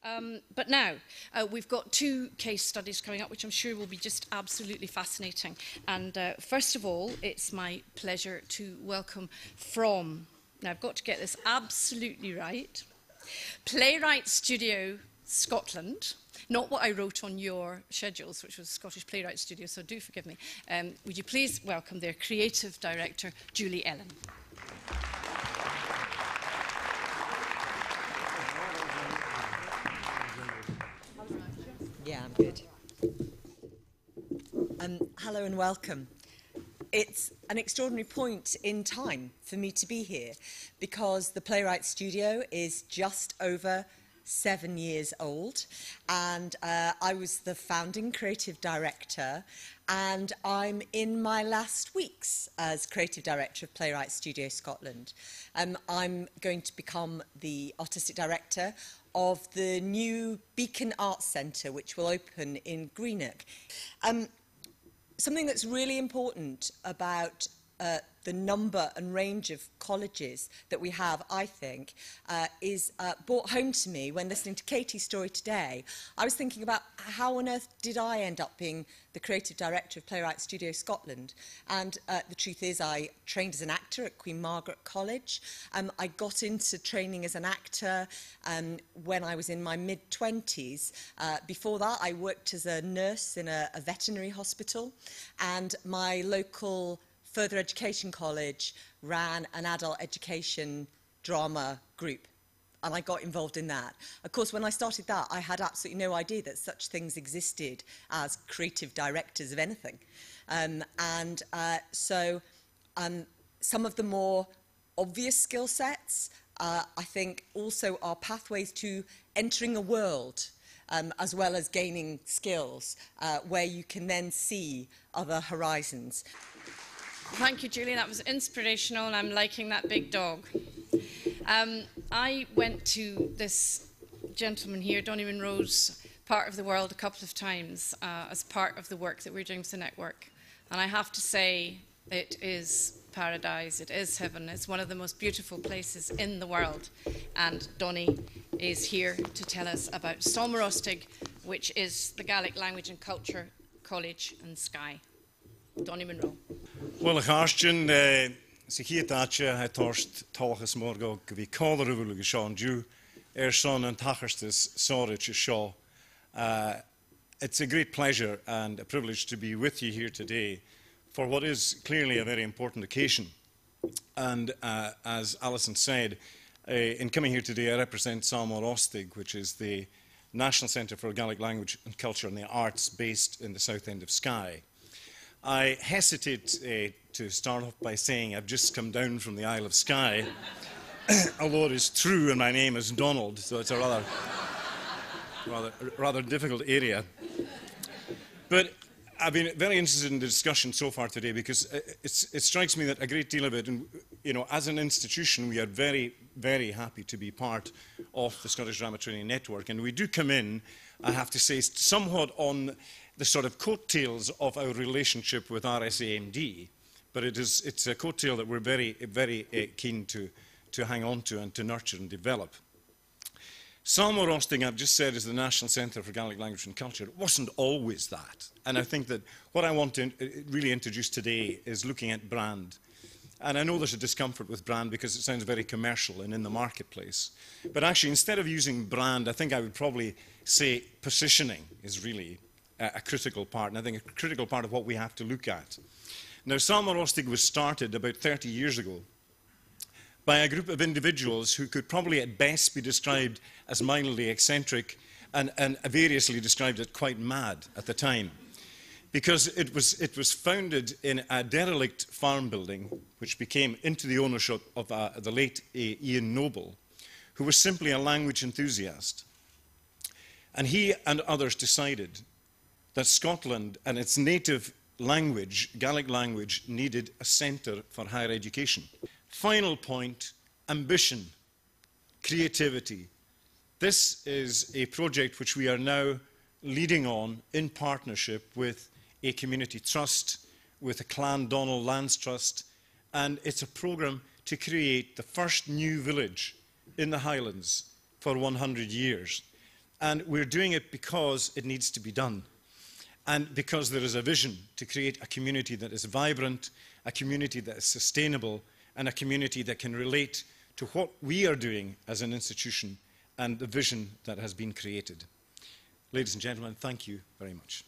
But now, we've got two case studies coming up, which I'm sure will be just absolutely fascinating. And first of all, it's my pleasure to welcome from, now I've got to get this absolutely right, Playwrights Studio Scotland. Not what I wrote on your schedules, which was Scottish Playwrights Studio, so do forgive me. Would you please welcome their creative director, Julie Ellen. Yeah, I'm good. Hello and welcome. It's an extraordinary point in time for me to be here because the Playwrights Studio is just over 7 years old, and I was the founding creative director, and I'm in my last weeks as creative director of Playwrights Studio Scotland. I'm going to become the artistic director of the new Beacon Arts Centre, which will open in Greenock. Something that's really important about the number and range of colleges that we have, I think, is brought home to me when listening to Katie's story today. I was thinking about how on earth did I end up being the creative director of Playwrights Studio Scotland. And the truth is I trained as an actor at Queen Margaret College. I got into training as an actor when I was in my mid-20s. Before that, I worked as a nurse in a veterinary hospital, and my local further education college ran an adult education drama group, and I got involved in that. Of course, when I started that, I had absolutely no idea that such things existed as creative directors of anything. So some of the more obvious skill sets, I think, also are pathways to entering a world, as well as gaining skills, where you can then see other horizons. Thank you, Julie. That was inspirational, and I'm liking that big dog. I went to this gentleman here, Donnie Munro's part of the world, a couple of times as part of the work that we're doing with the network. And I have to say, it is paradise, it is heaven. It's one of the most beautiful places in the world. And Donnie is here to tell us about Sabhal Mòr Ostaig, which is the Gaelic Language and Culture College and Sky. Donnie Munro. Well, a Harstin, si hier taatje, hij torst talches morgo, wie kader uvulu geshawn ju, son and tacherstis sorich shaw. It's a great pleasure and a privilege to be with you here today for what is clearly a very important occasion. And as Alison said, in coming here today, I represent Sabhal Mòr Ostaig, which is the National Centre for Gaelic Language and Culture and the Arts based in the south end of Skye. I hesitate to start off by saying I've just come down from the Isle of Skye, although it is true and my name is Donald, so it's a rather difficult area. But I've been very interested in the discussion so far today because it strikes me that a great deal of it, and, you know, as an institution, we are very, very happy to be part of the Scottish Drama Training Network, and we do come in, I have to say, somewhat on the sort of coattails of our relationship with RSAMD, but it's a coattail that we're very, very keen to hang on to and to nurture and develop. Sabhal Mòr Ostaig, I've just said, is the National Centre for Gaelic Language and Culture. It wasn't always that, and I think that what I want to really introduce today is looking at brand. And I know there's a discomfort with brand because it sounds very commercial and in the marketplace. But actually, instead of using brand, I think I would probably say positioning is really a critical part, and I think a critical part of what we have to look at. Now, Sabhal Mòr Ostaig was started about 30 years ago by a group of individuals who could probably at best be described as mildly eccentric and variously described as quite mad at the time. Because it was founded in a derelict farm building, which became into the ownership of the late Ian Noble, who was simply a language enthusiast. And he and others decided that Scotland and its native language, Gaelic language, needed a centre for higher education. Final point, ambition, creativity. This is a project which we are now leading on in partnership with a community trust, with a Clan Donald Lands Trust, and it's a programme to create the first new village in the Highlands for 100 years. And we're doing it because it needs to be done. And because there is a vision to create a community that is vibrant, a community that is sustainable, and a community that can relate to what we are doing as an institution and the vision that has been created. Ladies and gentlemen, thank you very much.